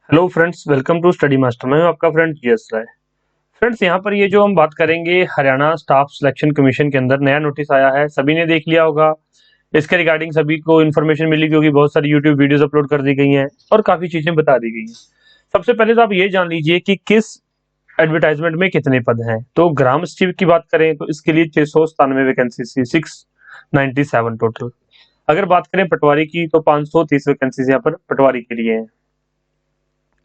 Hello friends, welcome to study master. मैं हूं आपका फ्रेंड जीएस राय। फ्रेंड्स, यहाँ पर ये जो हम बात करेंगे, हरियाणा स्टाफ सिलेक्शन कमीशन के अंदर नया नोटिस आया है, सभी ने देख लिया होगा। इसके रिगार्डिंग सभी को इन्फॉर्मेशन मिली, क्योंकि बहुत सारी यूट्यूब वीडियोस अपलोड कर दी गई हैं और काफी चीजें बता दी गई हैं। सबसे पहले तो आप ये जान लीजिए कि किस एडवर्टाइजमेंट में कितने पद हैं। तो ग्राम सचिव की बात करें तो इसके लिए 697 वैकेंसी, 697 टोटल। अगर बात करें पटवारी की तो 530 वैकेंसीज यहाँ पर पटवारी के लिए है।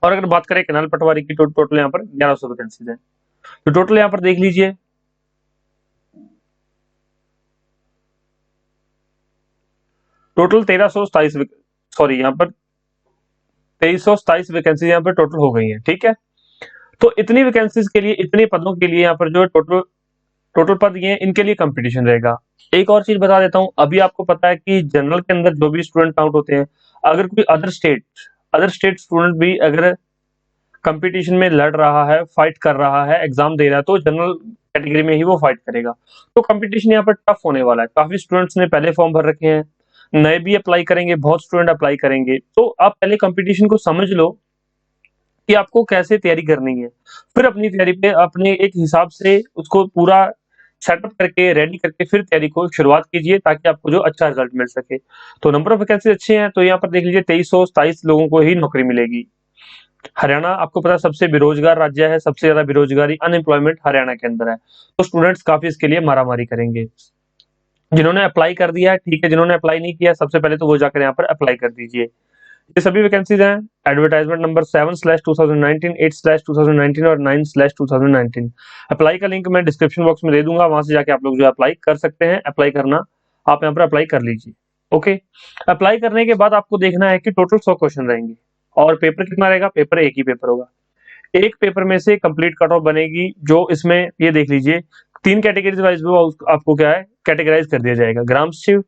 और अगर बात करें कैनाल पटवारी की तो टोटल यहाँ पर 1100 वैकेंसीज हैं। तो टोटल यहाँ पर देख लीजिए, टोटल 1327, सॉरी यहाँ पर 2327 वैकेंसीज यहाँ पर टोटल हो गई हैं। ठीक है, तो इतनी वैकेंसीज के लिए, इतने पदों के लिए यहाँ पर जो टोटल टोटल पद ये हैं, इनके लिए कंपटीशन रहेगा। एक और चीज बता देता हूँ, अभी आपको पता है कि जनरल के अंदर जो भी स्टूडेंट काउंट होते हैं, अगर कोई अदर स्टेट स्टूडेंट भी अगर कंपटीशन में लड़ रहा है, फाइट कर रहा है, एग्जाम दे रहा है, तो जनरल कैटेगरी में ही वो फाइट करेगा। तो कंपटीशन यहाँ पर टफ होने वाला है। काफी स्टूडेंट्स ने पहले फॉर्म भर रखे हैं, नए भी अप्लाई करेंगे, बहुत स्टूडेंट अप्लाई करेंगे। तो आप पहले कंपटीशन को समझ लो कि आपको कैसे तैयारी करनी है, फिर अपनी तैयारी पे अपने एक हिसाब से उसको पूरा सेटअप करके रेडी करके फिर तैयारी को शुरुआत कीजिए, ताकि आपको जो अच्छा रिजल्ट मिल सके। तो नंबर ऑफ वैकेंसी अच्छे हैं, तो यहाँ पर देख लीजिए 2327 लोगों को ही नौकरी मिलेगी। हरियाणा आपको पता है सबसे बेरोजगार राज्य है, सबसे ज्यादा बेरोजगारी, अनएम्प्लॉयमेंट हरियाणा के अंदर है। तो स्टूडेंट्स काफी इसके लिए मारामारी करेंगे। जिन्होंने अप्लाई कर दिया है ठीक है, जिन्होंने अप्लाई नहीं किया सबसे पहले तो वो जाकर यहाँ पर अप्लाई कर दीजिए। ये सभी वैकेंसीज हैं। एडवर्टाइजमेंट नंबर 7/2019, 8/2019 और 9/2019। अप्लाई का लिंक मैं डिस्क्रिप्शन बॉक्स में दे दूंगा, वहां से जाके आप लोग जो अप्लाई कर सकते हैं। अप्लाई करना, आप यहाँ पर अप्लाई कर लीजिए। ओके, अप्लाई करने के बाद आपको देखना है कि टोटल 100 क्वेश्चन रहेंगे और पेपर कितना रहेगा। पेपर एक ही पेपर होगा। एक पेपर में से कंप्लीट कट ऑफ बनेगी, जो इसमें ये देख लीजिए 3 कैटेगरीज वाइज आपको क्या है कैटेगराइज कर दिया जाएगा। ग्राम सचिव,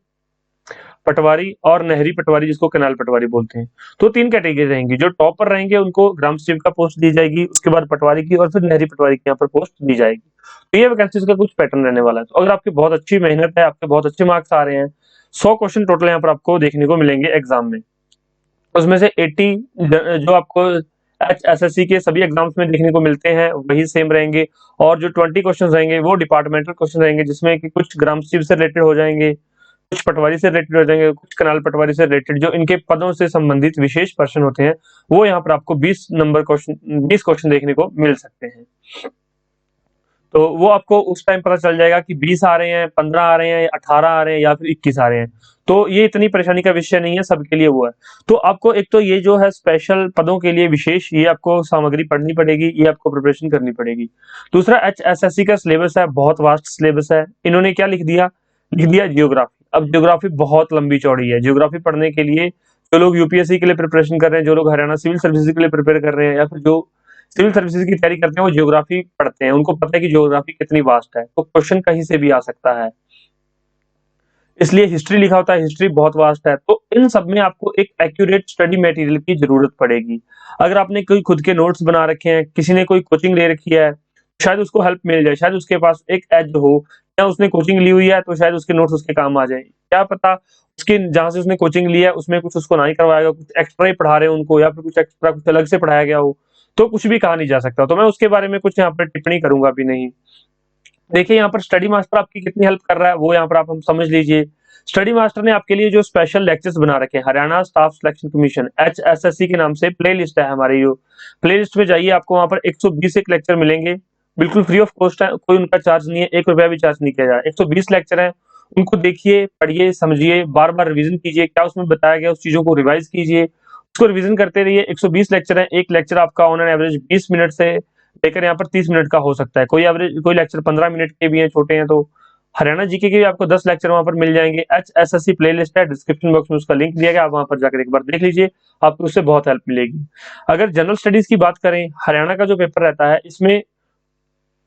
पटवारी और नहरी पटवारी, जिसको कैनाल पटवारी बोलते हैं। तो 3 कैटेगरी रहेंगी। जो टॉपर रहेंगे उनको ग्राम सचिव का पोस्ट दी जाएगी, उसके बाद पटवारी की, और फिर नहरी पटवारी की यहाँ पर पोस्ट दी जाएगी। तो ये वैकेंसीज का कुछ पैटर्न रहने वाला है। तो अगर आपकी बहुत अच्छी मेहनत है, आपके बहुत अच्छे मार्क्स आ रहे हैं, 100 क्वेश्चन टोटल यहाँ पर आपको देखने को मिलेंगे एग्जाम में। उसमें से 80 जो आपको एचएसएससी के सभी एग्जाम्स में देखने को मिलते हैं वही सेम रहेंगे, और जो 20 क्वेश्चन रहेंगे वो डिपार्टमेंटल क्वेश्चन रहेंगे, जिसमें कि कुछ ग्राम सचिव से रिलेटेड हो जाएंगे, कुछ पटवारी से रिलेटेड हो जाएंगे, कुछ कनाल पटवारी से रिलेटेड, जो इनके पदों से संबंधित विशेष प्रश्न होते हैं, वो यहाँ पर आपको 20 क्वेश्चन देखने को मिल सकते हैं। तो वो आपको उस टाइम पता चल जाएगा कि 20 आ रहे हैं, 15 आ रहे हैं, या 18 आ रहे हैं, या फिर 21 आ रहे हैं। तो ये इतनी परेशानी का विषय नहीं है, सबके लिए वो है। तो आपको एक तो ये जो है स्पेशल पदों के लिए विशेष, ये आपको सामग्री पढ़नी पड़ेगी, ये आपको प्रिपरेशन करनी पड़ेगी। दूसरा, एचएसएससी का सिलेबस है, बहुत वास्ट सिलेबस है। इन्होंने क्या लिख दिया जियोग्राफी। अब जियोग्राफी बहुत लंबी चौड़ी है। जियोग्राफी पढ़ने के लिए जो लोग यूपीएससी के लिए प्रिपरेशन कर रहे हैं, जो लोग हरियाणा सिविल सर्विसेज के लिए प्रिपेयर कर रहे हैं, या फिर जो सिविल सर्विसेज की तैयारी करते हैं, वो ज्योग्राफी पढ़ते हैं। उनको पता है कि ज्योग्राफी कितनी वास्ट है, तो क्वेश्चन कहीं से भी आ सकता है। इसलिए हिस्ट्री लिखा होता है, हिस्ट्री बहुत वास्ट है। तो इन सब में आपको एक एक्यूरेट स्टडी मटेरियल की जरूरत पड़ेगी। अगर आपने कोई खुद के नोट्स बना रखे हैं, किसी ने कोई कोचिंग ले रखी है, शायद उसको हेल्प मिल जाए, शायद उसके पास एक एज हो, या उसने कोचिंग ली हुई है तो शायद उसके नोट्स उसके काम आ जाए। क्या पता उसके जहां से उसने कोचिंग लिया है उसमें कुछ उसको नहीं करवाएगा, कुछ एक्स्ट्रा ही पढ़ा रहे हो उनको, या फिर कुछ एक्स्ट्रा कुछ अलग से पढ़ाया गया हो, तो कुछ भी कहा नहीं जा सकता। तो मैं उसके बारे में कुछ यहाँ पर टिप्पणी करूंगा भी नहीं। देखिए यहाँ पर स्टडी मास्टर आपकी कितनी हेल्प कर रहा है, वो यहाँ पर आप हम समझ लीजिए। स्टडी मास्टर ने आपके लिए जो स्पेशल लेक्चर्स बना रखे हैं, Haryana staff selection commission HSSC के नाम से प्ले लिस्ट है हमारी। जो प्ले लिस्ट में जाइए, आपको वहां पर 120 एक लेक्चर मिलेंगे, बिल्कुल फ्री ऑफ कॉस्ट है, कोई उनका चार्ज नहीं है, 1 रुपया भी चार्ज नहीं किया जा रहा है। 120 लेक्चर है, उनको देखिए, पढ़िए, समझिए, बार बार रिविजन कीजिए, क्या उसमें बताया गया उस चीजों को रिवाइज कीजिए, उसको रिविजन करते रहिए। 120 लेक्चर है, एक लेक्चर आपका ऑन एन एवरेज 20 मिनट से लेकर यहाँ पर 30 मिनट का हो सकता है। कोई लेक्चर 15 मिनट के भी हैं, छोटे हैं। तो हरियाणा जीके के भी आपको 10 लेक्चर वहां पर मिल जाएंगे। एचएसएससी प्लेलिस्ट है, डिस्क्रिप्शन बॉक्स में उसका लिंक दिया गया, आप वहां पर जाकर एक बार देख लीजिए, आपको उससे बहुत हेल्प मिलेगी। अगर जनरल स्टडीज की बात करें, हरियाणा का जो पेपर रहता है, इसमें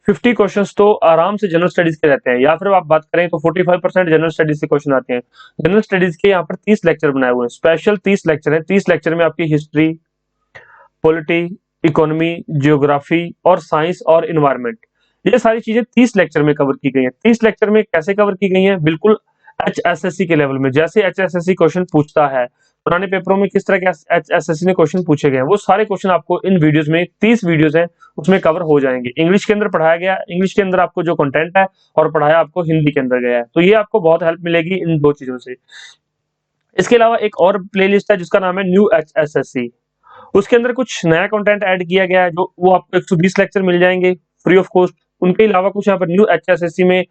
50 क्वेश्चंस तो आराम से जनरल स्टडीज के रहते हैं, या फिर आप बात करें तो 45% जनरल स्टडीज से क्वेश्चन आते हैं। जनरल स्टडीज के यहाँ पर 30 लेक्चर बनाए हुए हैं, स्पेशल 30 लेक्चर हैं। 30 लेक्चर में आपकी हिस्ट्री, पॉलिटी, इकोनॉमी, जियोग्राफी और साइंस और इन्वायरमेंट, ये सारी चीजें 30 लेक्चर में कवर की गई हैं। 30 लेक्चर में कैसे कवर की गई हैं, बिल्कुल एचएसएससी के लेवल में। जैसे एचएसएससी क्वेश्चन पूछता है, पुराने पेपरों में किस तरह के एसएससी ने क्वेश्चन पूछे गए हैं, वो सारे क्वेश्चन आपको इन वीडियोस में 30 वीडियोस हैं उसमें कवर हो जाएंगे। इंग्लिश के अंदर पढ़ाया गया, इंग्लिश के अंदर आपको जो कंटेंट है और पढ़ाया आपको हिंदी के अंदर गया है, तो ये आपको बहुत हेल्प मिलेगी इन दो चीजों से। इसके अलावा एक और प्लेलिस्ट है जिसका नाम है न्यू एचएसएससी। उसके अंदर कुछ नया कंटेंट ऐड किया गया है, जो वो आपको 120 लेक्चर मिल जाएंगे फ्री ऑफ कॉस्ट। उनके अलावा कुछ यहाँ पर न्यू एचएसएससी में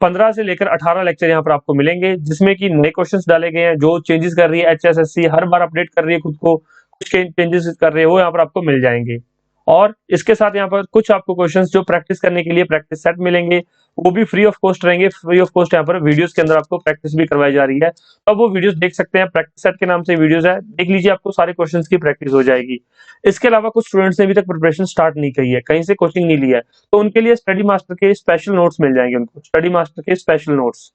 15 से लेकर 18 लेक्चर यहाँ पर आपको मिलेंगे, जिसमें कि नए क्वेश्चंस डाले गए हैं, जो चेंजेस कर रही है एचएसएससी, हर बार अपडेट कर रही है खुद को, कुछ चेंजेस कर रही है, वो यहाँ पर आपको मिल जाएंगे। और इसके साथ यहाँ पर कुछ आपको क्वेश्चंस जो प्रैक्टिस करने के लिए प्रैक्टिस सेट मिलेंगे, वो भी फ्री ऑफ कॉस्ट रहेंगे। फ्री ऑफ कॉस्ट यहाँ पर वीडियोस के अंदर आपको प्रैक्टिस भी करवाई जा रही है, तो अब वो वीडियोस देख सकते हैं। प्रैक्टिस सेट के नाम से वीडियोस है, देख लीजिए, आपको सारे क्वेश्चंस की प्रैक्टिस हो जाएगी। इसके अलावा कुछ स्टूडेंट्स ने अभी तक प्रिपरेशन स्टार्ट नहीं की है, कहीं से कोचिंग नहीं लिया है, तो उनके लिए स्टडी मास्टर के स्पेशल नोट्स मिल जाएंगे, उनको स्टडी मास्टर के स्पेशल नोट्स।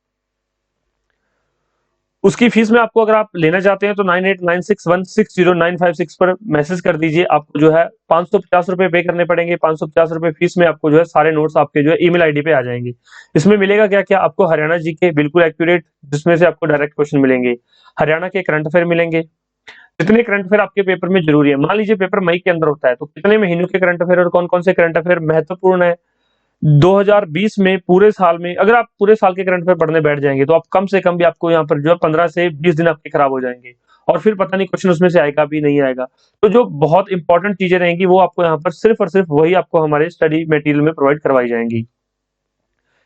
उसकी फीस में आपको अगर आप लेना चाहते हैं तो 9896160956 पर मैसेज कर दीजिए। आपको जो है 550 रुपए पे करने पड़ेंगे। 550 रुपए फीस में आपको जो है सारे नोट्स आपके जो है ईमेल आईडी पे आ जाएंगे। इसमें मिलेगा क्या क्या, आपको हरियाणा जी के बिल्कुल एक्यूरेट, जिसमें से आपको डायरेक्ट क्वेश्चन मिलेंगे, हरियाणा के करंट अफेयर मिलेंगे, कितने करंट अफेयर आपके पेपर में जरूरी है। मान लीजिए पेपर मई के अंदर होता है, तो कितने महीनों के करंट अफेयर और कौन कौन से करंट अफेयर महत्वपूर्ण है 2020 में पूरे साल में। अगर आप पूरे साल के करंट अफेयर पढ़ने बैठ जाएंगे तो आप कम से कम भी आपको यहाँ पर जो है 15 से 20 दिन आपके खराब हो जाएंगे, और फिर पता नहीं क्वेश्चन उसमें से आएगा भी नहीं आएगा। तो जो बहुत इंपॉर्टेंट चीजें रहेंगी वो आपको यहाँ पर सिर्फ और सिर्फ वही आपको हमारे स्टडी मटेरियल में प्रोवाइड करवाई जाएंगी।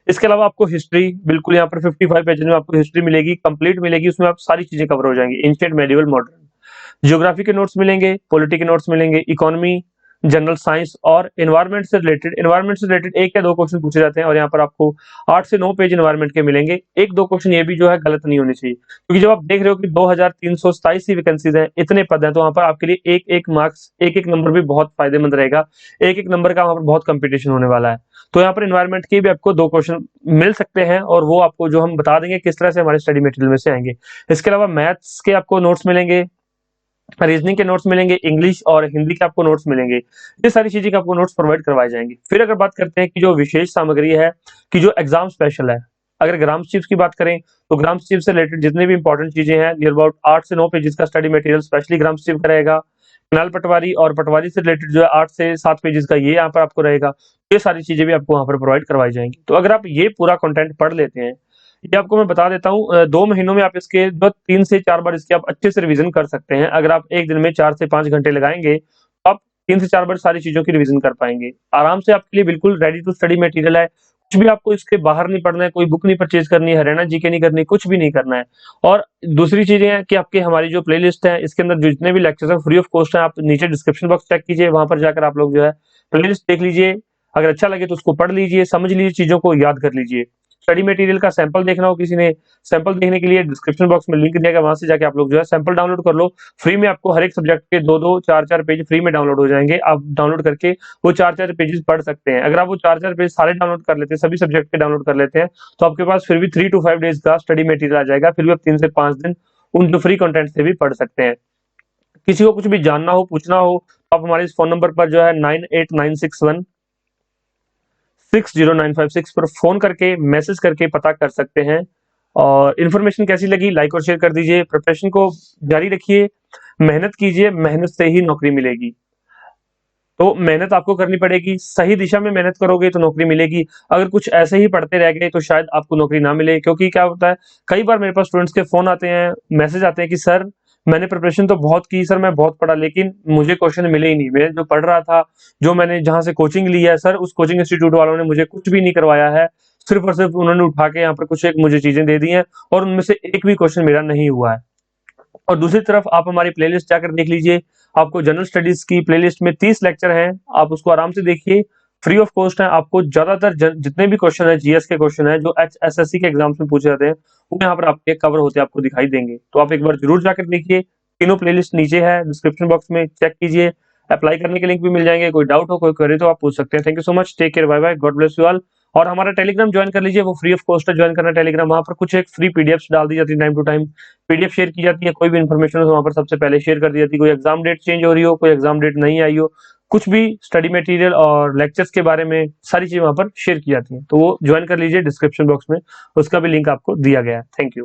इसके अलावा आपको हिस्ट्री बिल्कुल यहाँ पर 55 पेज में आपको हिस्ट्री मिलेगी, कंप्लीट मिलेगी, उसमें आप सारी चीजें कवर हो जाएंगी, एंशिएंट, मेडिवल, मॉडर्न। ज्योग्राफी के नोट्स मिलेंगे, पॉलिटी के नोट्स मिलेंगे, इकोनॉमी, जनरल साइंस और एनवायरनमेंट से रिलेटेड एक या दो क्वेश्चन पूछे जाते हैं, और यहाँ पर आपको 8 से 9 पेज एनवायरनमेंट के मिलेंगे। एक दो क्वेश्चन ये भी जो है गलत नहीं होने चाहिए, क्योंकि जब आप देख रहे हो कि 2327 ही वैकेंसीज हैं, इतने पद हैं, तो वहां पर आपके लिए एक एक मार्क्स, एक एक नंबर भी बहुत फायदेमंद रहेगा। एक एक नंबर का वहां पर बहुत कंपटीशन होने वाला है। तो यहाँ पर एनवायरनमेंट के भी आपको 2 क्वेश्चन मिल सकते हैं, और वो आपको जो हम बता देंगे किस तरह से हमारे स्टडी मटेरियल में से आएंगे। इसके अलावा मैथ्स के आपको नोट्स मिलेंगे, रीजनिंग के नोट्स मिलेंगे, इंग्लिश और हिंदी के आपको नोट्स मिलेंगे। ये सारी चीजें के आपको नोट्स प्रोवाइड करवाए जाएंगे। फिर अगर बात करते हैं कि जो विशेष सामग्री है, कि जो एग्जाम स्पेशल है, अगर ग्राम स्टीव्स की बात करें तो ग्राम स्टीव से रिलेटेड जितने भी इंपॉर्टेंट चीजें हैं, नियर अबाउट 8 से 9 पेजेस का स्टडी मटेरियल स्पेशली ग्राम स्टीव का रहेगा। कनाल पटवारी और पटवारी से रिलेटेड जो है 8 से 7 पेजेस का ये यहाँ पर आपको रहेगा। ये सारी चीजें भी आपको वहां पर प्रोवाइड करवाई जाएंगी। तो अगर आप ये पूरा कंटेंट पढ़ लेते हैं, ये आपको मैं बता देता हूँ, 2 महीनों में आप इसके जो 3 से 4 बार इसके आप अच्छे से रिवीजन कर सकते हैं। अगर आप एक दिन में 4 से 5 घंटे लगाएंगे तो आप 3 से 4 बार सारी चीजों की रिवीजन कर पाएंगे आराम से। आपके लिए बिल्कुल रेडी टू स्टडी मटेरियल है। कुछ भी आपको इसके बाहर नहीं पढ़ना है, कोई बुक नहीं परचेज करनी है, हरियाणा जीके नहीं करनी, कुछ भी नहीं करना है। और दूसरी चीजें हैं कि आपके हमारी जो प्लेलिस्ट है, इसके अंदर जितने भी लेक्चर्स हैं फ्री ऑफ कॉस्ट है। आप नीचे डिस्क्रिप्शन बॉक्स चेक कीजिए, वहां पर जाकर आप लोग जो है प्लेलिस्ट देख लीजिए। अगर अच्छा लगे तो उसको पढ़ लीजिए, समझ लीजिए, चीजों को याद कर लीजिए। स्टडी मटेरियल का सैंपल देखना हो किसी ने, सैंपल देखने के लिए डिस्क्रिप्शन बॉक्स में लिंक दिया गया, वहां से जाके आप लोग जो है सैंपल डाउनलोड कर लो। फ्री में आपको हर एक सब्जेक्ट के 2-2, 4-4 पेज फ्री में डाउनलोड हो जाएंगे। आप डाउनलोड करके वो 4-4 पेजेस पढ़ सकते हैं। अगर आप वो 4-4 पेज सारे डाउनलोड कर लेते हैं, सभी सब्जेक्ट के डाउनलोड कर लेते हैं, तो आपके पास फिर भी 3 to 5 डेज का स्टडी मटेरियल आ जाएगा। फिर भी आप 3 से 5 दिन उन जो फ्री कंटेंट से भी पढ़ सकते हैं। किसी को कुछ भी जानना हो, पूछना हो, तो आप हमारे इस फोन नंबर पर जो है 9896160956 पर फोन करके, मैसेज करके पता कर सकते हैं। और इन्फॉर्मेशन कैसी लगी लाइक और शेयर कर दीजिए। प्रिपरेशन को जारी रखिए, मेहनत कीजिए, मेहनत से ही नौकरी मिलेगी। तो मेहनत आपको करनी पड़ेगी, सही दिशा में मेहनत करोगे तो नौकरी मिलेगी। अगर कुछ ऐसे ही पढ़ते रह गए तो शायद आपको नौकरी ना मिले। क्योंकि क्या होता है, कई बार मेरे पास स्टूडेंट्स के फोन आते हैं, मैसेज आते हैं कि सर मैंने प्रिपरेशन तो बहुत की सर, मैं बहुत पढ़ा, लेकिन मुझे क्वेश्चन मिले ही नहीं। मैं जो पढ़ रहा था, जो मैंने जहां से कोचिंग ली है सर, उस कोचिंग इंस्टीट्यूट वालों ने मुझे कुछ भी नहीं करवाया है। सिर्फ और सिर्फ उन्होंने उठा के यहाँ पर कुछ एक मुझे चीजें दे दी हैं, और उनमें से एक भी क्वेश्चन मेरा नहीं हुआ है। और दूसरी तरफ आप हमारी प्लेलिस्ट जाकर देख लीजिए, आपको जनरल स्टडीज की प्लेलिस्ट में 30 लेक्चर हैं, आप उसको आराम से देखिए, फ्री ऑफ कॉस्ट है। आपको ज्यादातर जितने भी क्वेश्चन है, जीएस के क्वेश्चन है जो एसएससी के एग्जाम्स में पूछे जाते हैं, वो यहाँ पर आपके कवर होते हैं, आपको दिखाई देंगे। तो आप एक बार जरूर जाकर देखिए, तीनों प्लेलिस्ट नीचे है डिस्क्रिप्शन बॉक्स में, चेक कीजिए। अप्लाई करने के लिंक भी मिल जाएंगे। कोई डाउट हो, कोई क्वेरी तो आप पूछ सकते हैं। Thank you so much, take care, bye bye, God bless you all. और हमारा टेलीग्राम ज्वाइन कर लीजिए, वो फ्री ऑफ कॉस्ट है, ज्वाइन करना टेलीग्राम। वहां पर कुछ एक फ्री पीडीएफ डाल दी जाती है, time to time PDF share की जाती है। कोई भी इन्फॉर्मेशन हो वहां पर सबसे पहले शेयर कर दी जाती है। कोई एग्जाम डेट चेंज हो रही हो, कोई एग्जाम डेट नहीं आई हो, कुछ भी स्टडी मटेरियल और लेक्चर्स के बारे में सारी चीजें वहां पर शेयर की जाती हैं। तो वो ज्वाइन कर लीजिए डिस्क्रिप्शन बॉक्स में, उसका भी लिंक आपको दिया गया है। Thank you.